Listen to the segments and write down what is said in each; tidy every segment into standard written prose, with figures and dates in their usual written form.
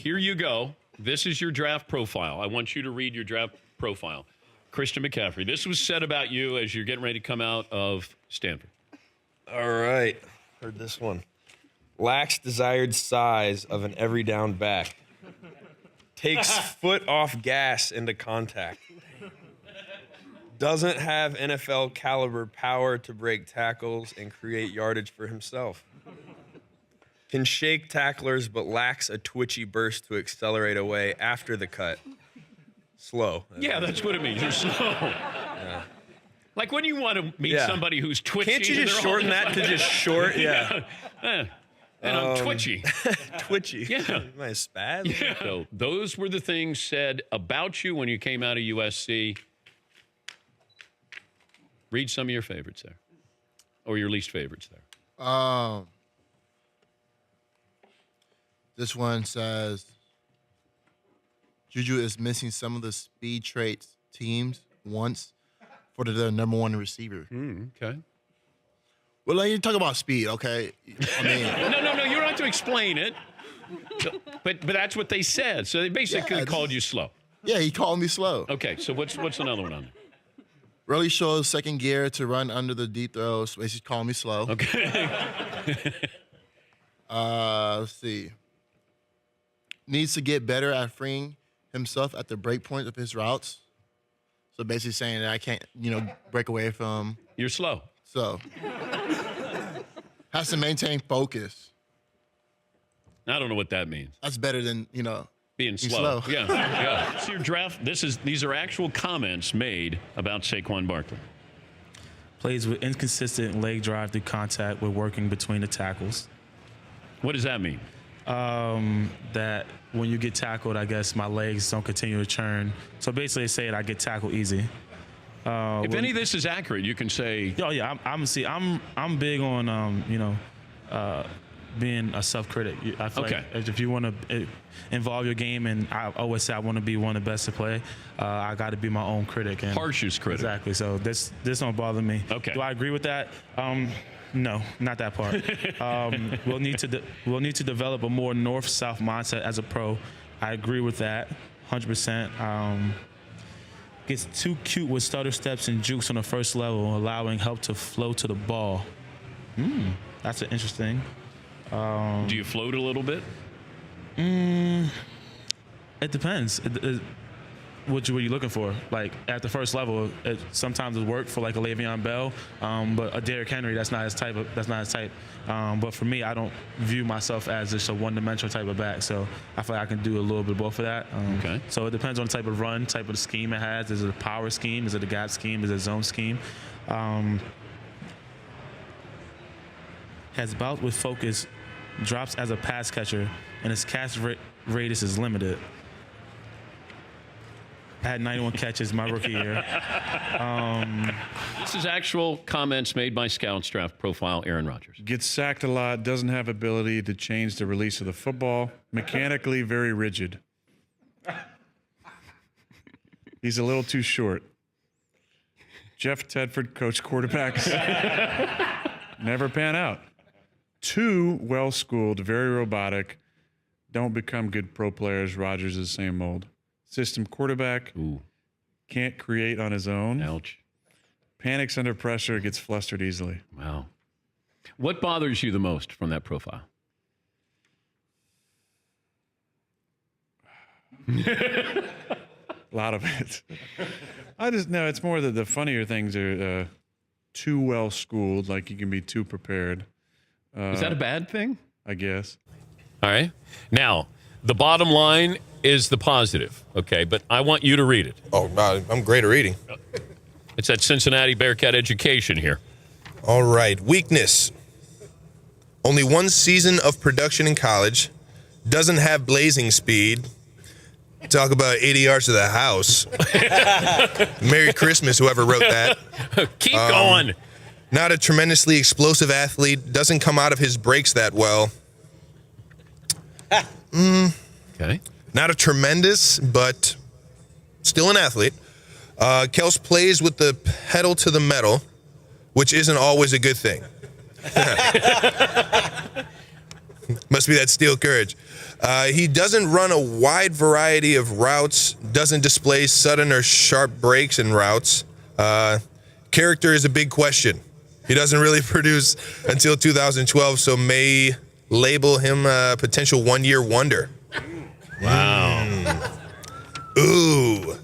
here you go. This is your draft profile. I want you to read your draft profile. Christian McCaffrey. This was said about you as you're getting ready to come out of Stanford. All right. Heard this one. Lacks desired size of an every down back. Takes foot off gas into contact. Doesn't have NFL caliber power to break tackles and create yardage for himself. Can shake tacklers but lacks a twitchy burst to accelerate away after the cut. Slow. Yeah, that's what it means. You're slow. Yeah. Like when you want to meet somebody who's twitchy. Can't you just shorten that to just short? Yeah. And I'm twitchy. Twitchy. Yeah. Am I a spaz? Yeah. So those were the things said about you when you came out of USC. Read some of your favorites there. Or your least favorites there. This one says, Juju is missing some of the speed traits teams wants for their number one receiver. Okay. Well, like, you talk about speed, okay? I mean, No. You don't have to explain it. But that's what they said. So they basically called you slow. yeah, he called me slow. Okay. So what's another one on there? Really shows second gear to run under the deep throws. So he's calling me slow. Okay. Let's see. Needs to get better at freeing himself at the break point of his routes. So basically saying that I can't, break away from. You're slow. So has to maintain focus. I don't know what that means. That's better than, Being slow. Yeah. So your draft, these are actual comments made about Saquon Barkley. Plays with inconsistent leg drive through contact with working between the tackles. What does that mean? That when you get tackled, I guess my legs don't continue to churn. So basically saying I get tackled easy. If any of this is accurate, you can say. Oh yeah, I'm big on being a self-critic. I feel like if you want to involve your game, and I always say I want to be one of the best to play, I got to be my own critic. And harshest critic. Exactly. So this don't bother me. Okay. Do I agree with that? No, not that part. We'll need to develop a more north-south mindset as a pro. I agree with that, 100%. Gets too cute with stutter steps and jukes on the first level, allowing help to flow to the ball. That's an interesting. Do you float a little bit? It depends. What you looking for? Like at the first level, sometimes it worked for like a Le'Veon Bell, but a Derrick Henry, that's not his type. But for me, I don't view myself as just a one-dimensional type of back. So I feel like I can do a little bit of both of that. Okay. So it depends on the type of run, type of scheme it has. Is it a power scheme? Is it a gap scheme? Is it a zone scheme? Has bouts with focus, drops as a pass catcher, and his catch radius is limited. I had 91 catches my rookie year. This is actual comments made by Scouts draft profile Aaron Rodgers. Gets sacked a lot, doesn't have ability to change the release of the football, mechanically very rigid. He's a little too short. Jeff Tedford, coach quarterbacks. Never pan out. Too well-schooled, very robotic. Don't become good pro players. Rodgers is the same mold. System quarterback. Ooh. Can't create on his own. Ouch. Panics under pressure, gets flustered easily. Wow. What bothers you the most from that profile? A lot of it. I just know it's more that the funnier things are too well schooled, like you can be too prepared. Is that a bad thing? I guess. All right. Now, the bottom line is the positive, okay? But I want you to read it. Oh, I'm great at reading. It's that Cincinnati Bearcat education here. All right. Weakness. Only one season of production in college. Doesn't have blazing speed. Talk about 80 yards to the house. Merry Christmas, whoever wrote that. Keep going. Not a tremendously explosive athlete. Doesn't come out of his breaks that well. Okay. Not a tremendous, but still an athlete. Kelce plays with the pedal to the metal, which isn't always a good thing. Must be that steel courage. He doesn't run a wide variety of routes, doesn't display sudden or sharp breaks in routes. Character is a big question. He doesn't really produce until 2012, so may label him a potential one-year wonder. Wow. Ooh.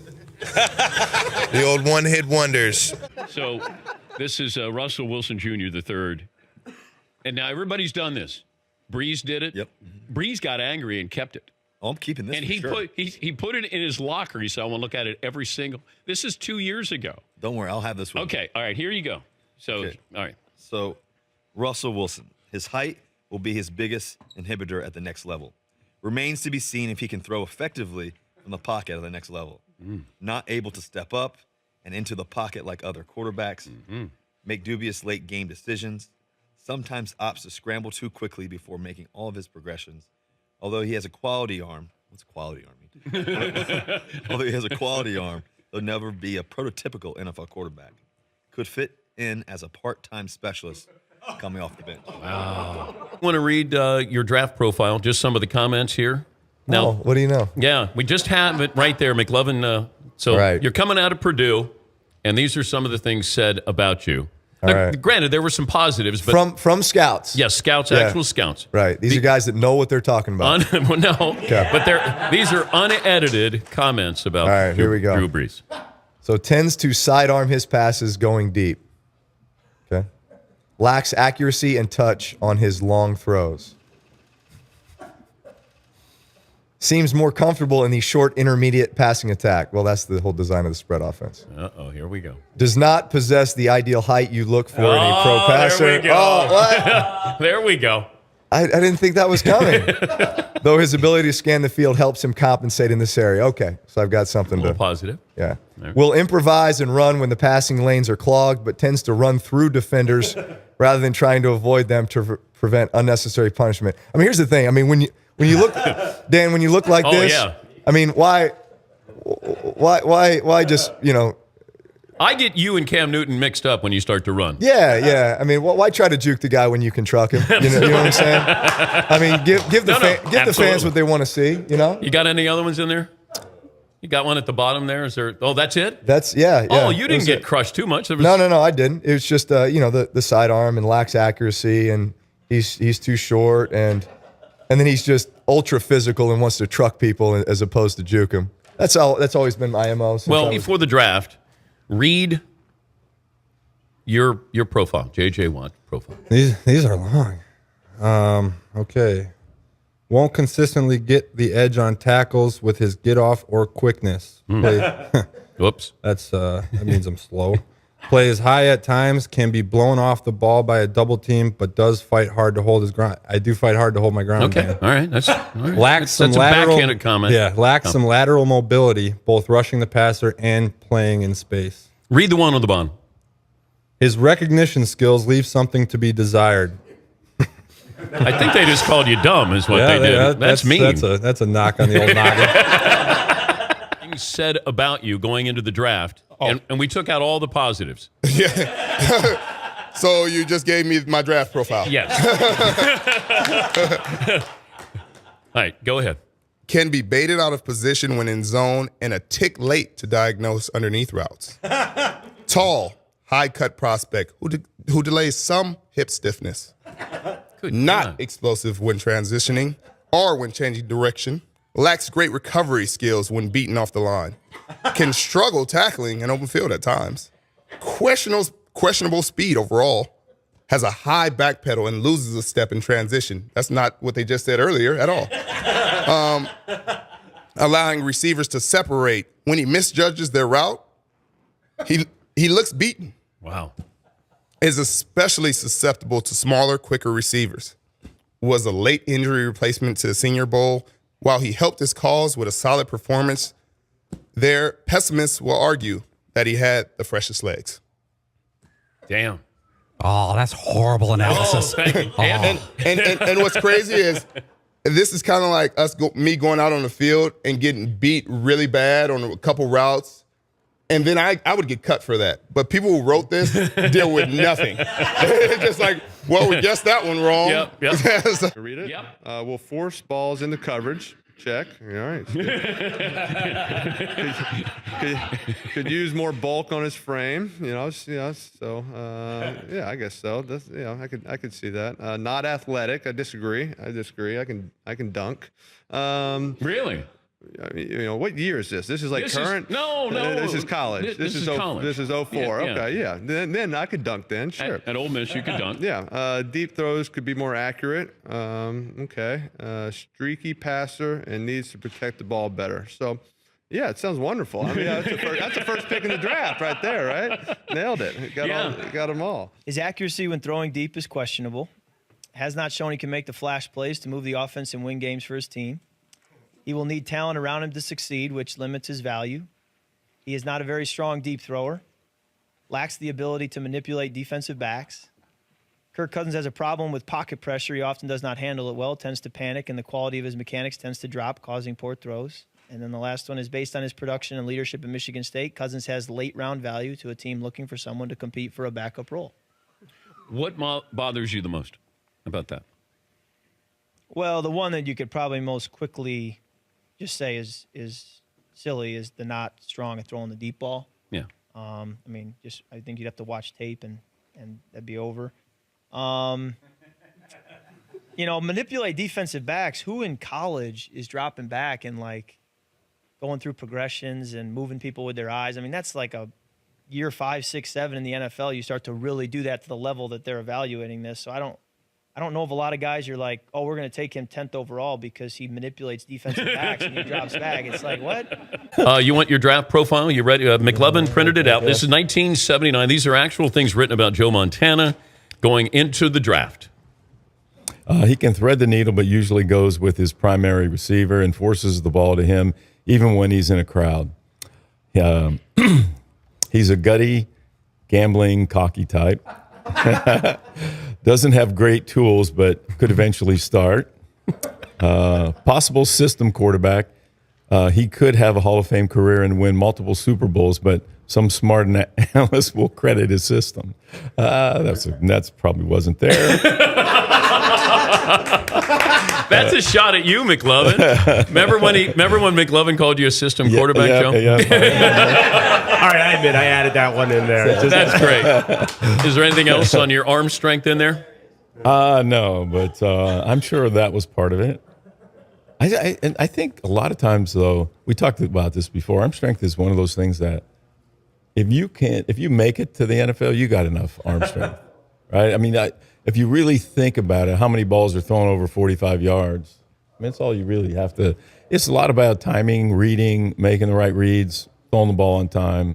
The old one-hit wonders. So this is Russell Wilson Jr. the third. And now everybody's done this. Brees did it. Yep. Brees got angry and kept it. Oh, I'm keeping this. And for he sure. he put it in his locker. He said, I want to look at it every single. This is 2 years ago. Don't worry, I'll have this one. Okay. All right. Here you go. So, Okay. all right. So, Russell Wilson, his height will be his biggest inhibitor at the next level. Remains to be seen if he can throw effectively from the pocket at the next level. Not able to step up and into the pocket like other quarterbacks. Make dubious late game decisions. Sometimes opts to scramble too quickly before making all of his progressions. Although he has a quality arm, what's quality arm mean? Although he has a quality arm, he'll never be a prototypical NFL quarterback. Could fit in as a part-time specialist coming off the bench. I want to read your draft profile, just some of the comments here. Now, What do you know? yeah, we just have it right there, McLovin. So Right. you're coming out of Purdue, and these are some of the things said about you. All Now, right. Granted, there were some positives, but From scouts. yes, scouts, Yeah. actual scouts. Right. These are guys that know what they're talking about. Well, no, Okay. but these are unedited comments about All right, here we go. Drew Brees. So tends to sidearm his passes going deep. Okay. Lacks accuracy and touch on his long throws. Seems more comfortable in the short intermediate passing attack. Well, that's the whole design of the spread offense. Uh-oh, here we go. Does not possess the ideal height you look for in a pro passer. There we go. Oh, what? There we go. I didn't think that was coming. Though his ability to scan the field helps him compensate in this area. Okay, so I've got something A little to. positive. Yeah. Right. Will improvise and run when the passing lanes are clogged, but tends to run through defenders rather than trying to avoid them to prevent unnecessary punishment. I mean, here's the thing. I mean, when you look, Dan, when you look like Oh, this, yeah. I mean, why just, I get you and Cam Newton mixed up when you start to run. yeah. I mean, why try to juke the guy when you can truck him? You know what I'm saying? I mean, give the No, the fans what they want to see, You got any other ones in there? You got one at the bottom there? Is there? Oh, that's it? That's, yeah. Oh, you didn't That's get it. crushed too much. There was, No, I didn't. It was just, the sidearm and lacks accuracy, and he's too short, and then he's just ultra physical and wants to truck people as opposed to juke them. That's always been my MO. since Well, I was- before the draft, read your profile, J.J. Watt profile. These are long. Okay. Won't consistently get the edge on tackles with his get off or quickness. Whoops. That means I'm slow. Plays high at times, can be blown off the ball by a double team, but does fight hard to hold his ground. I do fight hard to hold my ground. Okay. man. All right. That's all right. Lacks some that's a lateral, backhanded comment. Yeah, lacks some lateral mobility, both rushing the passer and playing in space. Read the one on the bottom. His recognition skills leave something to be desired. I think they just called you dumb, is what they did. That's mean. That's a knock on the old noggin. Things said about you going into the draft, and we took out all the positives. So you just gave me my draft profile. Yes. All right, go ahead. Can be baited out of position when in zone and a tick late to diagnose underneath routes. Tall, high cut prospect who delays some hip stiffness. Good Not God. explosive when transitioning or when changing direction. Lacks great recovery skills when beaten off the line. Can struggle tackling an open field at times. Questionable speed overall. Has a high back pedal and loses a step in transition. That's not what they just said earlier at all. Allowing receivers to separate. When he misjudges their route, he looks beaten. Wow. Is especially susceptible to smaller, quicker receivers. Was a late injury replacement to the Senior Bowl. While he helped his cause with a solid performance, their pessimists will argue that he had the freshest legs. Damn. Oh, that's horrible analysis. Oh, thank you. And what's crazy is this is kind of like me going out on the field and getting beat really bad on a couple routes And then I would get cut for that. But people who wrote this deal with nothing. It's just like, well, we guessed that one wrong. Yep. Read it? Yep. We'll force balls into coverage. Check. All right. Could use more bulk on his frame. So I guess so. That's, I could see that. Not athletic. I disagree. I can dunk. Really? I mean, what year is this? This is This is- current. no. This is college. This is college. This is 04. Yeah. Okay, yeah. Then I could dunk. Then sure. At Ole Miss, you could dunk. Yeah, deep throws could be more accurate. Okay, streaky passer and needs to protect the ball better. So, yeah, it sounds wonderful. I mean, that's the first pick in the draft right there, right? Nailed it. Got them all. His accuracy when throwing deep is questionable. Has not shown he can make the flash plays to move the offense and win games for his team. He will need talent around him to succeed, which limits his value. He is not a very strong deep thrower. Lacks the ability to manipulate defensive backs. Kirk Cousins has a problem with pocket pressure. He often does not handle it well, tends to panic, and the quality of his mechanics tends to drop, causing poor throws. And then the last one is based on his production and leadership at Michigan State. Cousins has late-round value to a team looking for someone to compete for a backup role. What bothers you the most about that? Well, the one that you could probably most quickly just say is silly is the not strong at throwing the deep ball. Yeah. I think you'd have to watch tape and that'd be over. Manipulate defensive backs. Who in college is dropping back and going through progressions and moving people with their eyes? I mean, that's like a year 5, 6, 7 in the NFL. You start to really do that to the level that they're evaluating this. So I don't know of a lot of guys you're like, oh, we're going to take him 10th overall because he manipulates defensive backs and he drops back. It's like, what? You want your draft profile? You ready? McLovin printed it out. This is 1979. These are actual things written about Joe Montana going into the draft. He can thread the needle, but usually goes with his primary receiver and forces the ball to him, even when he's in a crowd. He's a gutty, gambling, cocky type. Doesn't have great tools, but could eventually start. Possible system quarterback. He could have a Hall of Fame career and win multiple Super Bowls, but some smart analyst will credit his system. That's probably wasn't there. That's a shot at you, McLovin. Remember when McLovin called you a system quarterback, Joe? All right, I admit I added that one in there. That's great. Is there anything else on your arm strength in there? No, but I'm sure that was part of it. I think a lot of times, though, we talked about this before. Arm strength is one of those things that if you make it to the NFL, you got enough arm strength, right? I mean, if you really think about it, how many balls are thrown over 45 yards? I mean, it's all you really have to. It's a lot about timing, reading, making the right reads, throwing the ball on time.